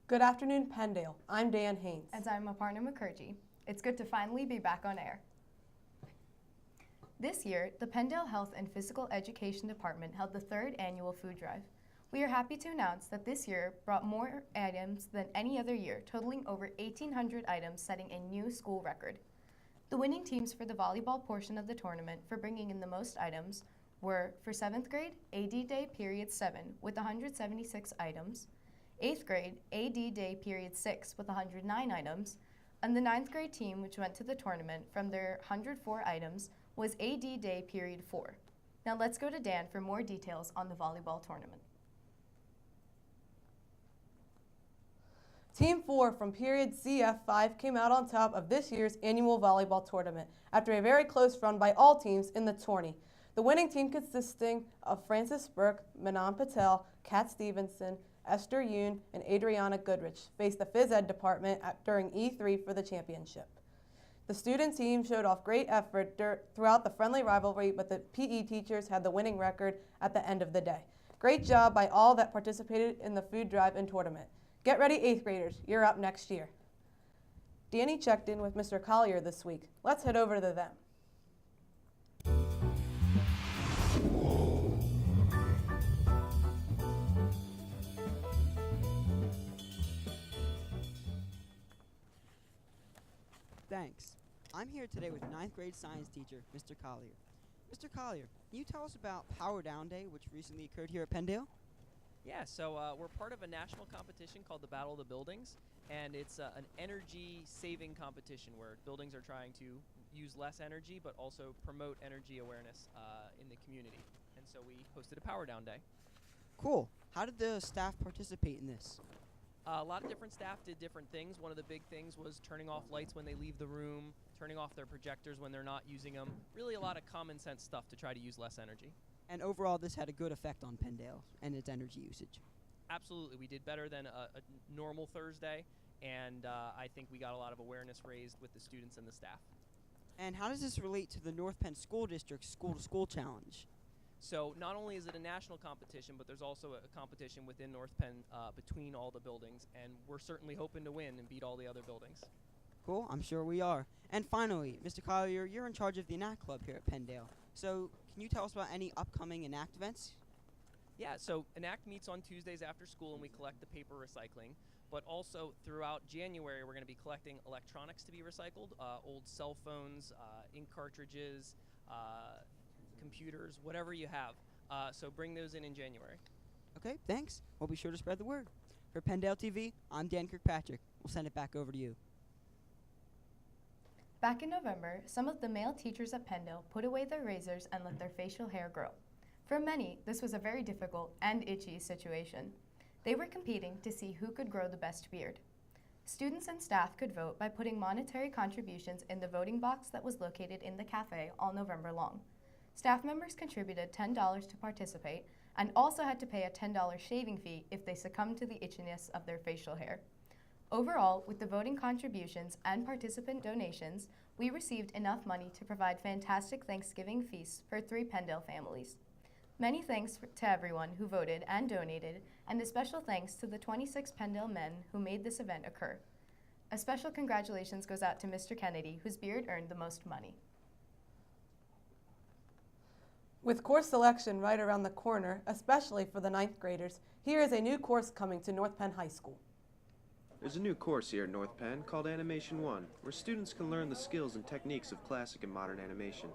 Good afternoon, Pendale. I'm Dan Haynes. And I'm Aparna Mukherjee. It's good to finally be back on air. This year, the Pendale Health and Physical Education Department held the third annual food drive. We are happy to announce that this year brought more items than any other year, totaling over 1,800 items, setting a new school record. The winning teams for the volleyball portion of the tournament for bringing in the most items were, for 7th grade, AD Day Period 7 with 176 items, 8th grade, AD Day Period 6 with 109 items, and the 9th grade team, which went to the tournament from their 104 items, was AD Day Period 4. Now let's go to Dan for more details on the volleyball tournament. Team 4 from period CF5 came out on top of this year's annual volleyball tournament after a very close run by all teams in the tourney. The winning team consisting of Francis Burke, Manan Patel, Kat Stevenson, Esther Yoon, and Adriana Goodrich faced the phys ed department during E3 for the championship. The student team showed off great effort throughout the friendly rivalry, but the PE teachers had the winning record at the end of the day. Great job by all that participated in the food drive and tournament. Get ready, 8th graders. You're up next year. Danny checked in with Mr. Collier this week. Let's head over to them. Thanks. I'm here today with 9th grade science teacher, Mr. Collier. Mr. Collier, can you tell us about Power Down Day, which recently occurred here at Pendale? Yeah, so we're part of a national competition called the Battle of the Buildings, and it's an energy-saving competition where buildings are trying to use less energy but also promote energy awareness in the community. And so we hosted a Power Down Day. Cool. How did the staff participate in this? A lot of different staff did different things. One of the big things was turning off lights when they leave the room, turning off their projectors when they're not using them. Really a lot of common sense stuff to try to use less energy. And overall, this had a good effect on Pendale and its energy usage. Absolutely. We did better than a normal Thursday, and I think we got a lot of awareness raised with the students and the staff. And how does this relate to the North Penn School District's School-to-School Challenge? So not only is it a national competition, but there's also a competition within North Penn between all the buildings, and we're certainly hoping to win and beat all the other buildings. Cool, I'm sure we are. And finally, Mr. Collier, you're in charge of the Enact Club here at Pendale. So can you tell us about any upcoming Enact events? Yeah, so Enact meets on Tuesdays after school, and we collect the paper recycling. But also throughout January, we're going to be collecting electronics to be recycled, old cell phones, ink cartridges, computers, whatever you have. So bring those in January. Okay, thanks. We'll be sure to spread the word. For Pendale TV, I'm Dan Kirkpatrick. We'll send it back over to you. Back in November, some of the male teachers at Pendale put away their razors and let their facial hair grow. For many, this was a very difficult and itchy situation. They were competing to see who could grow the best beard. Students and staff could vote by putting monetary contributions in the voting box that was located in the cafe all November long. Staff members contributed $10 to participate and also had to pay a $10 shaving fee if they succumbed to the itchiness of their facial hair. Overall, with the voting contributions and participant donations, we received enough money to provide fantastic Thanksgiving feasts for 3 Pendale families. Many thanks to everyone who voted and donated, and a special thanks to the 26 Pendale men who made this event occur. A special congratulations goes out to Mr. Kennedy, whose beard earned the most money. With course selection right around the corner, especially for the 9th graders, here is a new course coming to North Penn High School. There's a new course here at North Penn called Animation 1, where students can learn the skills and techniques of classic and modern animation.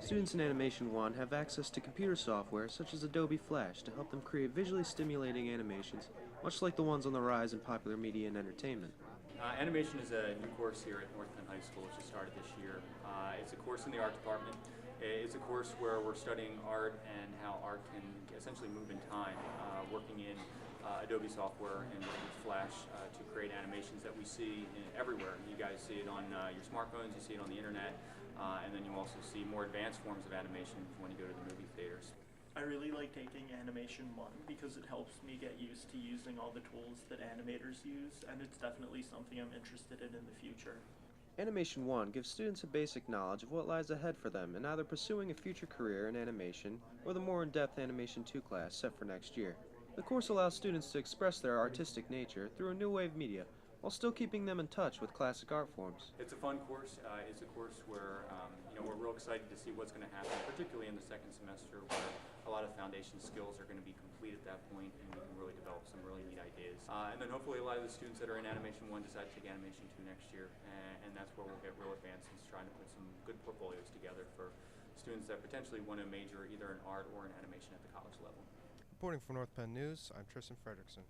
Students in Animation 1 have access to computer software such as Adobe Flash to help them create visually stimulating animations, much like the ones on the rise in popular media and entertainment. Animation is a new course here at North Penn High School, which just started this year. It's a course in the art department. It's a course where we're studying art and how art can essentially move in time, working in Adobe software and working with Flash to create animations that we see everywhere. You guys see it on your smartphones, you see it on the internet, and then you also see more advanced forms of animation when you go to the movie theaters. I really like taking Animation 1 because it helps me get used to using all the tools that animators use, and it's definitely something I'm interested in the future. Animation 1 gives students a basic knowledge of what lies ahead for them in either pursuing a future career in animation or the more in-depth Animation 2 class set for next year. The course allows students to express their artistic nature through a new wave media, while still keeping them in touch with classic art forms. It's a fun course. It's a course where we're real excited to see what's going to happen, particularly in the second semester, where a lot of foundation skills are going to be complete at that point, and we can really develop some really neat ideas. And then hopefully a lot of the students that are in Animation 1 decide to take Animation 2 next year, and that's where we'll get real advanced in trying to put some good portfolios together for students that potentially want to major either in art or in animation at the college level. Reporting for North Penn News, I'm Tristan Fredrickson.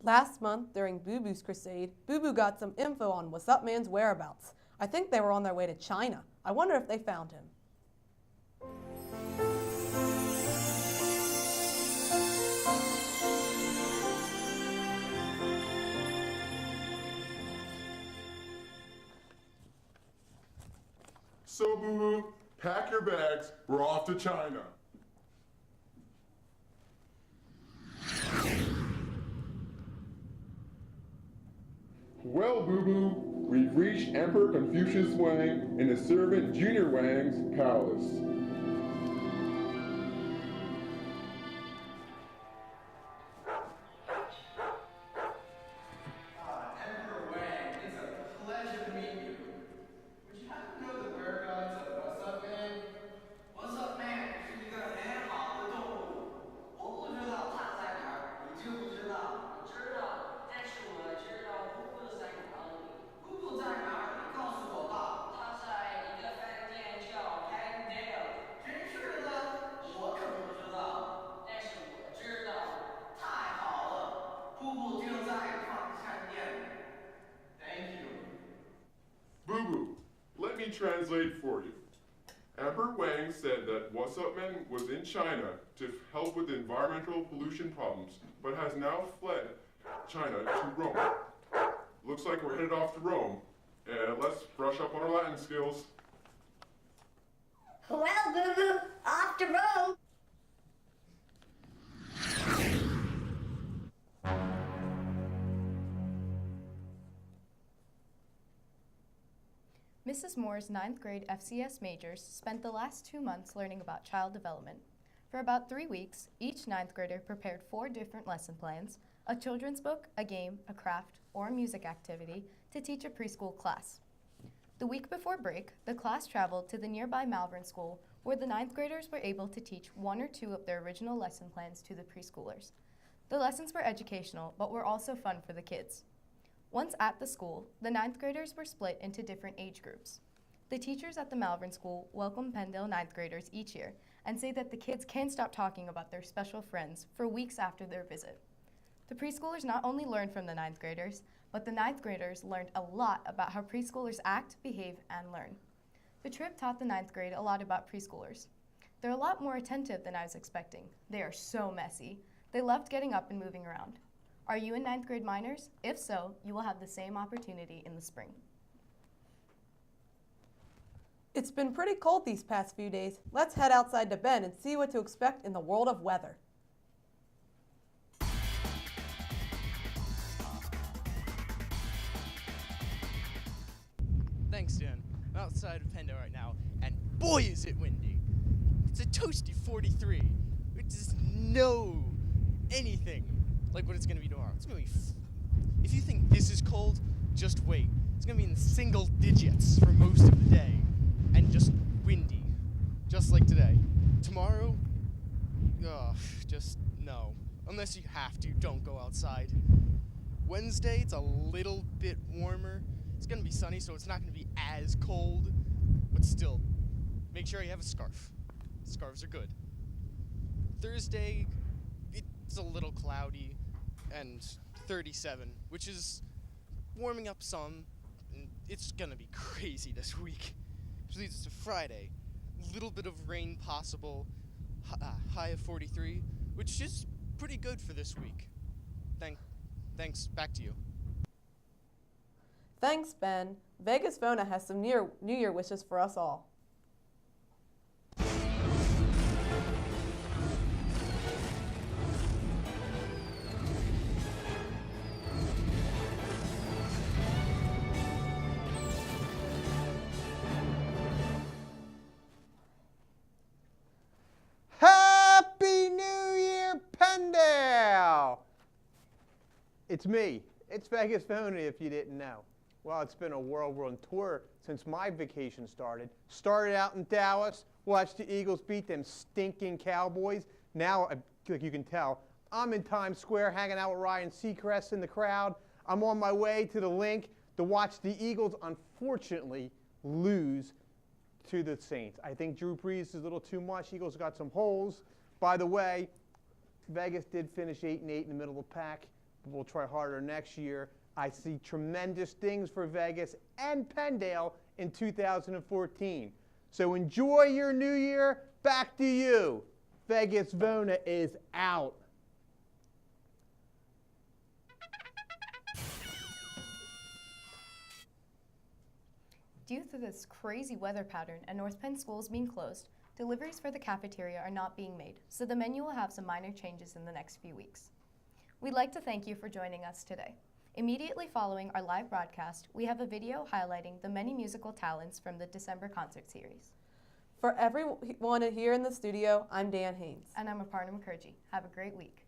Last month, during Boo Boo's crusade, Boo Boo got some info on What's Up Man's whereabouts. I think they were on their way to China. I wonder if they found him. So, Boo Boo, pack your bags. We're off to China. Well, Boo Boo, we've reached Emperor Confucius Wang and his servant Junior Wang's palace. Emperor Wang, it's a pleasure to meet you. Would you happen to know the whereabouts of What's Up Man? What's Up Man 是一个很好的动物，我不知道它在哪儿，你知不知道？我知道，但是我知道布布在哪里。布布在哪儿？你告诉我吧。他在一个饭店叫 Pandale。真是的，我可不知道。但是我知道。太好了，布布就在快餐店。Thank you. Boo Boo, let me translate for you. Emperor Wang said that What's Up Man was in China to help with environmental pollution problems, but has now fled China to Rome. Looks like we're headed off to Rome. And let's brush up on our Latin skills. Well, Boo Boo, off to Rome. Mrs. Moore's 9th grade FCS majors spent the last 2 months learning about child development. For about 3 weeks, each 9th grader prepared 4 different lesson plans, a children's book, a game, a craft, or a music activity to teach a preschool class. The week before break, the class traveled to the nearby Malvern School, where the 9th graders were able to teach 1 or 2 of their original lesson plans to the preschoolers. The lessons were educational, but were also fun for the kids. Once at the school, the 9th graders were split into different age groups. The teachers at the Malvern School welcome Pendle 9th graders each year and say that the kids can't stop talking about their special friends for weeks after their visit. The preschoolers not only learned from the 9th graders, but the 9th graders learned a lot about how preschoolers act, behave, and learn. The trip taught the 9th grade a lot about preschoolers. They're a lot more attentive than I was expecting. They are so messy. They loved getting up and moving around. Are you in 9th grade minors? If so, you will have the same opportunity in the spring. It's been pretty cold these past few days. Let's head outside to Bend and see what to expect in the world of weather. Thanks, Dan. I'm outside of Pendo right now, and boy is it windy. It's a toasty 43, which is no anything like what it's going to be tomorrow. It's going to be, if you think this is cold, just wait. It's going to be in the single digits for most of the day, and just windy, just like today. Tomorrow, just no. Unless you have to, don't go outside. Wednesday, it's a little bit warmer. It's going to be sunny, so it's not going to be as cold, but still, make sure you have a scarf. Scarves are good. Thursday, it's a little cloudy, and 37, which is warming up some. And it's going to be crazy this week, which leads us to Friday. A little bit of rain possible, high of 43, which is pretty good for this week. Thanks, back to you. Thanks, Ben. Vegas Vona has some New Year wishes for us all. Happy New Year, It's me. It's Vegas Phony, if you didn't know. Well, it's been a whirlwind tour since my vacation started. Started out in Dallas, watched the Eagles beat them stinking Cowboys. Now, like you can tell, I'm in Times Square hanging out with Ryan Seacrest in the crowd. I'm on my way to the link to watch the Eagles, unfortunately, lose to the Saints. I think Drew Brees is a little too much. Eagles got some holes. By the way, Vegas did finish 8-8 in the middle of the pack. We'll try harder next year. I see tremendous things for Vegas and Penndale in 2014. So enjoy your new year. Back to you. Vegas Vona is out. Due to this crazy weather pattern and North Penn schools being closed, deliveries for the cafeteria are not being made, so the menu will have some minor changes in the next few weeks. We'd like to thank you for joining us today. Immediately following our live broadcast, we have a video highlighting the many musical talents from the December concert series. For everyone here in the studio, I'm Dan Haynes. And I'm Aparna Mukherjee. Have a great week.